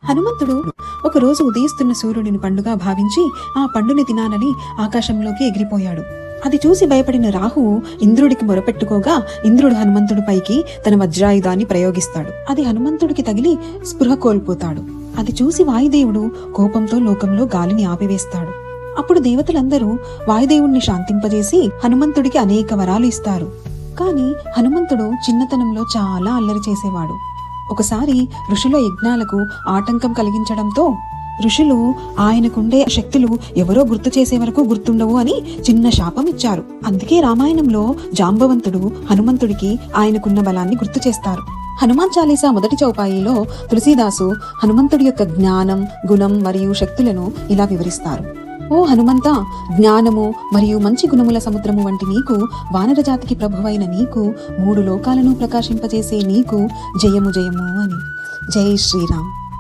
హనుమంతుడు ఒకరోజు ఉదయిస్తున్న సూర్యుడిని పండుగా భావించి ఆ పండుని తినాలని ఆకాశంలోకి ఎగిరిపోయాడు. అది చూసి భయపడిన రాహువు ఇంద్రుడికి మొరపెట్టుకోగా ఇంద్రుడు హనుమంతుడి పైకి తన వజ్రాయుధాన్ని ప్రయోగిస్తాడు. అది హనుమంతుడికి తగిలి స్పృహ కోల్పోతాడు. అది చూసి వాయుదేవుడు కోపంతో లోకంలో గాలిని ఆపివేస్తాడు. అప్పుడు దేవతలందరూ వాయుదేవుణ్ణి శాంతింపజేసి హనుమంతుడికి అనేక వరాలు ఇస్తారు. కాని హనుమంతుడు చిన్నతనంలో చాలా అల్లరి చేసేవాడు. ఒకసారి ఋషుల యజ్ఞాలకు ఆటంకం కలిగించడంతో ఋషులు ఆయనకుండే శక్తులు ఎవరో గుర్తు చేసే వరకు గుర్తుండవు అని చిన్న శాపం ఇచ్చారు. అందుకే రామాయణంలో జాంబవంతుడు హనుమంతుడికి ఆయనకున్న బలాన్ని గుర్తు చేస్తారు. హనుమాన్ చాలీసా మొదటి చౌపాయిలో తులసీదాసు హనుమంతుడి యొక్క జ్ఞానం, గుణం మరియు శక్తులను ఇలా వివరిస్తారు. ఓ హనుమంత, జ్ఞానము మరియు మంచి గుణముల సముద్రము వంటి నీకు, వానర జాతికి ప్రభువైన నీకు, 3 లోకాలను ప్రకాశింపజేసే నీకు జయము జయము అని. జై శ్రీరామ్.